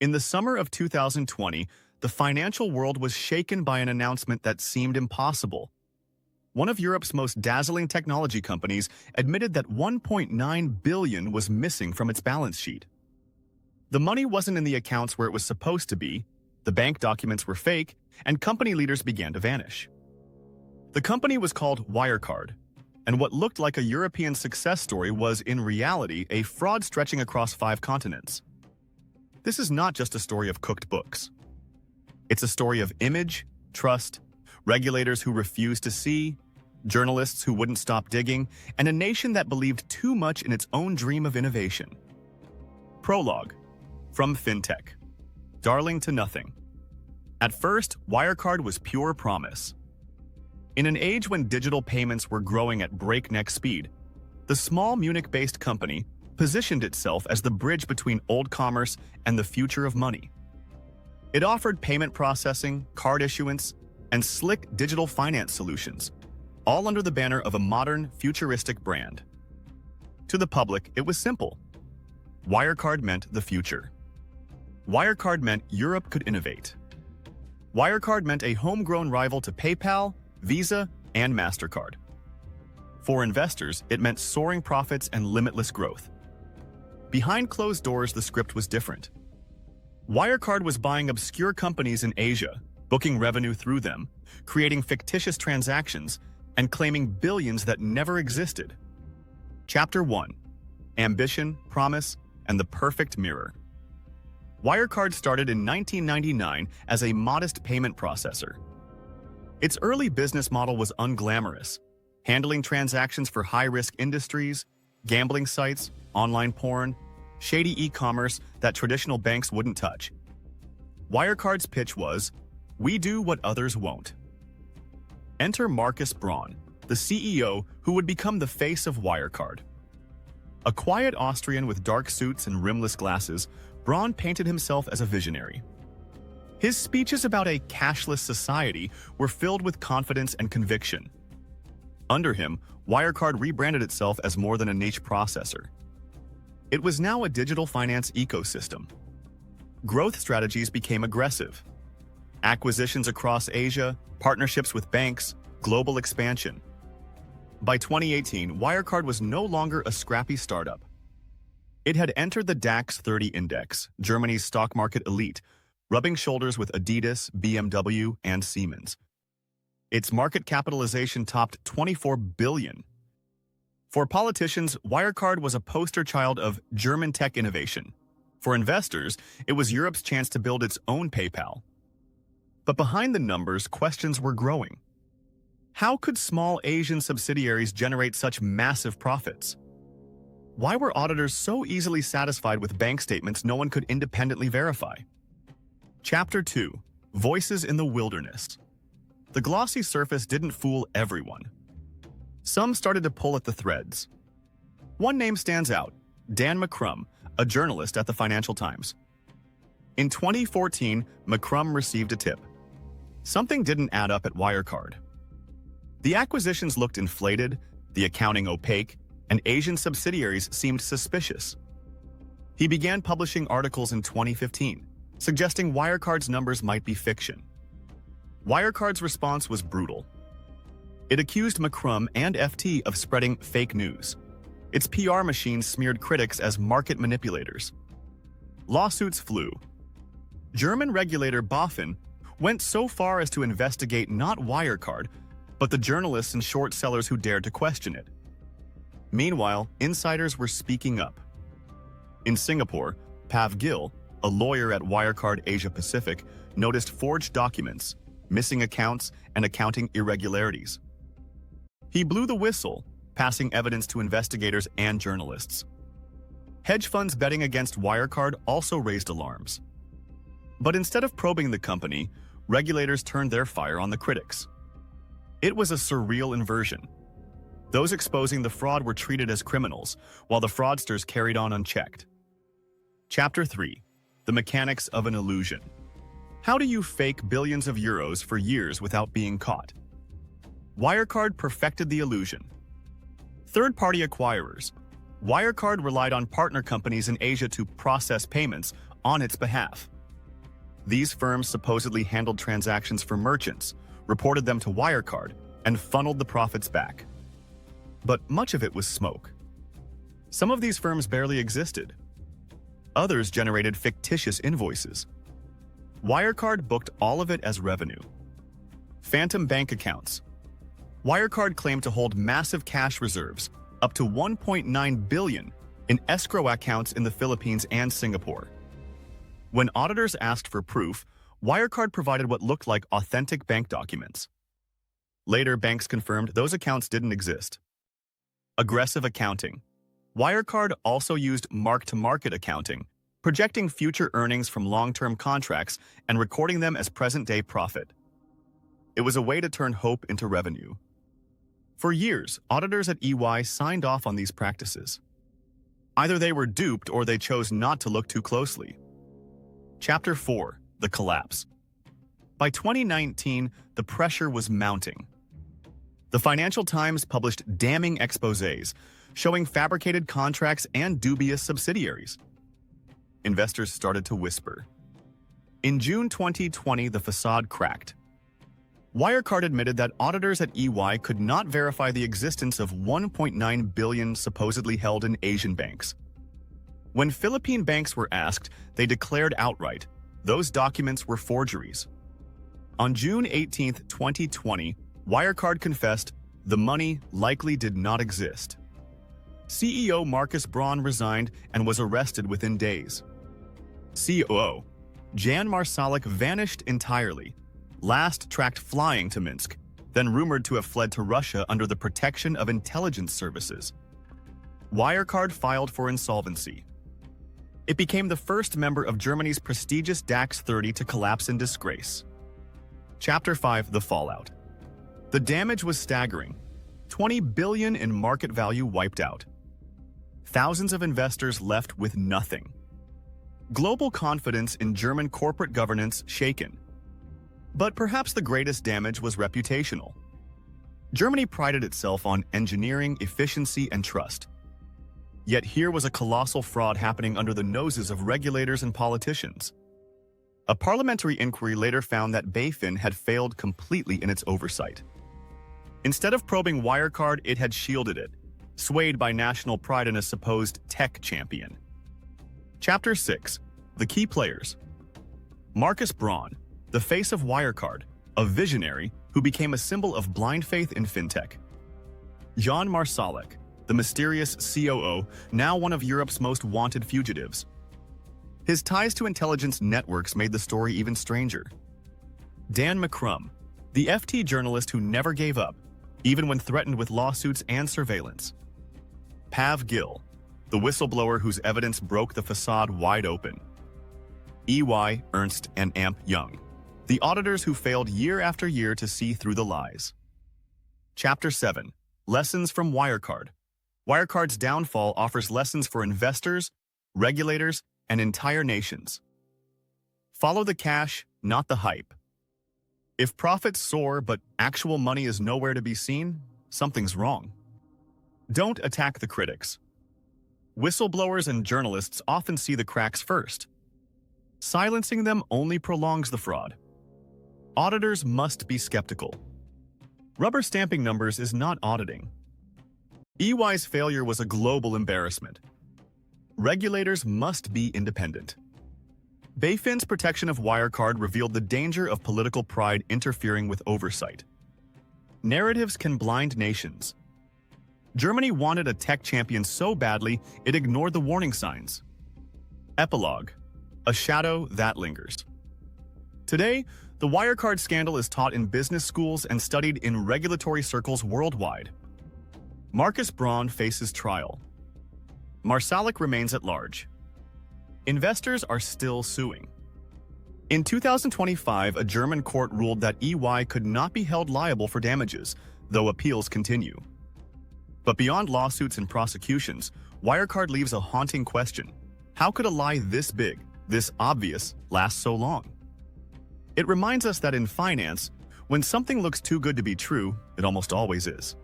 In the summer of 2020, the financial world was shaken by an announcement that seemed impossible. One of Europe's most dazzling technology companies admitted that 1.9 billion was missing from its balance sheet. The money wasn't in the accounts where it was supposed to be, the bank documents were fake, and company leaders began to vanish. The company was called Wirecard, and what looked like a European success story was, in reality, a fraud stretching across 5 continents. This is not just a story of cooked books. It's a story of image, trust, regulators who refused to see, journalists who wouldn't stop digging, and a nation that believed too much in its own dream of innovation. Prologue. From fintech. Darling to nothing. At first, Wirecard was pure promise. In an age when digital payments were growing at breakneck speed, the small Munich-based company positioned itself as the bridge between old commerce and the future of money. It offered payment processing, card issuance, and slick digital finance solutions, all under the banner of a modern, futuristic brand. To the public, it was simple. Wirecard meant the future. Wirecard meant Europe could innovate. Wirecard meant a homegrown rival to PayPal, Visa, and MasterCard. For investors, it meant soaring profits and limitless growth. Behind closed doors, the script was different. Wirecard was buying obscure companies in Asia, booking revenue through them, creating fictitious transactions, and claiming billions that never existed. Chapter 1. Ambition, Promise, and the Perfect Mirror. Wirecard started in 1999 as a modest payment processor. Its early business model was unglamorous, handling transactions for high-risk industries, gambling sites, online porn, shady e-commerce that traditional banks wouldn't touch. Wirecard's pitch was, "We do what others won't." Enter Markus Braun, the CEO who would become the face of Wirecard. A quiet Austrian with dark suits and rimless glasses, Braun painted himself as a visionary. His speeches about a cashless society were filled with confidence and conviction. Under him, Wirecard rebranded itself as more than a niche processor. It was now a digital finance ecosystem. Growth strategies became aggressive. Acquisitions across Asia, partnerships with banks, global expansion. By 2018, Wirecard was no longer a scrappy startup. It had entered the DAX 30 index, Germany's stock market elite, rubbing shoulders with Adidas, BMW, and Siemens. Its market capitalization topped 24 billion. For politicians, Wirecard was a poster child of German tech innovation. For investors, it was Europe's chance to build its own PayPal. But behind the numbers, questions were growing. How could small Asian subsidiaries generate such massive profits? Why were auditors so easily satisfied with bank statements no one could independently verify? Chapter 2. Voices in the Wilderness. The glossy surface didn't fool everyone. Some started to pull at the threads. One name stands out, Dan McCrum, a journalist at the Financial Times. In 2014, McCrum received a tip. Something didn't add up at Wirecard. The acquisitions looked inflated, the accounting opaque, and Asian subsidiaries seemed suspicious. He began publishing articles in 2015, suggesting Wirecard's numbers might be fiction. Wirecard's response was brutal. It accused McCrum and FT of spreading fake news. Its PR machine smeared critics as market manipulators. Lawsuits flew. German regulator BaFin went so far as to investigate not Wirecard, but the journalists and short sellers who dared to question it. Meanwhile, insiders were speaking up. In Singapore, Pav Gill, a lawyer at Wirecard Asia Pacific, noticed forged documents, missing accounts, and accounting irregularities. He blew the whistle, passing evidence to investigators and journalists. Hedge funds betting against Wirecard also raised alarms. But instead of probing the company, regulators turned their fire on the critics. It was a surreal inversion. Those exposing the fraud were treated as criminals, while the fraudsters carried on unchecked. Chapter 3. The Mechanics of an Illusion. How do you fake billions of euros for years without being caught? Wirecard perfected the illusion. Third-party acquirers. Wirecard relied on partner companies in Asia to process payments, on its behalf. These firms supposedly handled transactions for merchants, reported them to Wirecard, and funneled the profits back. But much of it was smoke. Some of these firms barely existed. Others generated fictitious invoices. Wirecard booked all of it as revenue. Phantom bank accounts. Wirecard claimed to hold massive cash reserves, up to $1.9 billion, in escrow accounts in the Philippines and Singapore. When auditors asked for proof, Wirecard provided what looked like authentic bank documents. Later, banks confirmed those accounts didn't exist. Aggressive accounting. Wirecard also used mark-to-market accounting, projecting future earnings from long-term contracts and recording them as present-day profit. It was a way to turn hope into revenue. For years, auditors at EY signed off on these practices. Either they were duped or they chose not to look too closely. Chapter 4. The Collapse. By 2019, the pressure was mounting. The Financial Times published damning exposés showing fabricated contracts and dubious subsidiaries. Investors started to whisper. In June 2020, the facade cracked. Wirecard admitted that auditors at EY could not verify the existence of $1.9 billion supposedly held in Asian banks. When Philippine banks were asked, they declared outright, those documents were forgeries. On June 18, 2020, Wirecard confessed the money likely did not exist. CEO Markus Braun resigned and was arrested within days. COO Jan Marsalek vanished entirely, last tracked flying to Minsk, then rumored to have fled to Russia under the protection of intelligence services. Wirecard filed for insolvency. It became the first member of Germany's prestigious DAX 30 to collapse in disgrace. Chapter 5. The Fallout. The damage was staggering. $20 billion in market value wiped out. Thousands of investors left with nothing. Global confidence in German corporate governance shaken. But perhaps the greatest damage was reputational. Germany prided itself on engineering, efficiency, and trust. Yet here was a colossal fraud happening under the noses of regulators and politicians. A parliamentary inquiry later found that BaFin had failed completely in its oversight. Instead of probing Wirecard, it had shielded it, swayed by national pride in a supposed tech champion. Chapter 6. The Key Players. Markus Braun, the face of Wirecard, a visionary who became a symbol of blind faith in fintech. Jan Marsalek, the mysterious COO, now one of Europe's most wanted fugitives. His ties to intelligence networks made the story even stranger. Dan McCrum, the FT journalist who never gave up, even when threatened with lawsuits and surveillance. Pav Gill, the whistleblower whose evidence broke the facade wide open. EY, Ernst, and Amp Young, the auditors who failed year after year to see through the lies. Chapter 7. Lessons from Wirecard. Wirecard's downfall offers lessons for investors, regulators, and entire nations. Follow the cash, not the hype. If profits soar but actual money is nowhere to be seen, something's wrong. Don't attack the critics. Whistleblowers and journalists often see the cracks first. Silencing them only prolongs the fraud. Auditors must be skeptical. Rubber stamping numbers is not auditing. EY's failure was a global embarrassment. Regulators must be independent. BaFin's protection of Wirecard revealed the danger of political pride interfering with oversight. Narratives can blind nations. Germany wanted a tech champion so badly it ignored the warning signs. Epilogue. A shadow that lingers. Today, the Wirecard scandal is taught in business schools and studied in regulatory circles worldwide. Markus Braun faces trial. Marsalek remains at large. Investors are still suing. In 2025, a German court ruled that EY could not be held liable for damages, though appeals continue. But beyond lawsuits and prosecutions, Wirecard leaves a haunting question. How could a lie this big, this obvious, last so long? It reminds us that in finance, when something looks too good to be true, it almost always is.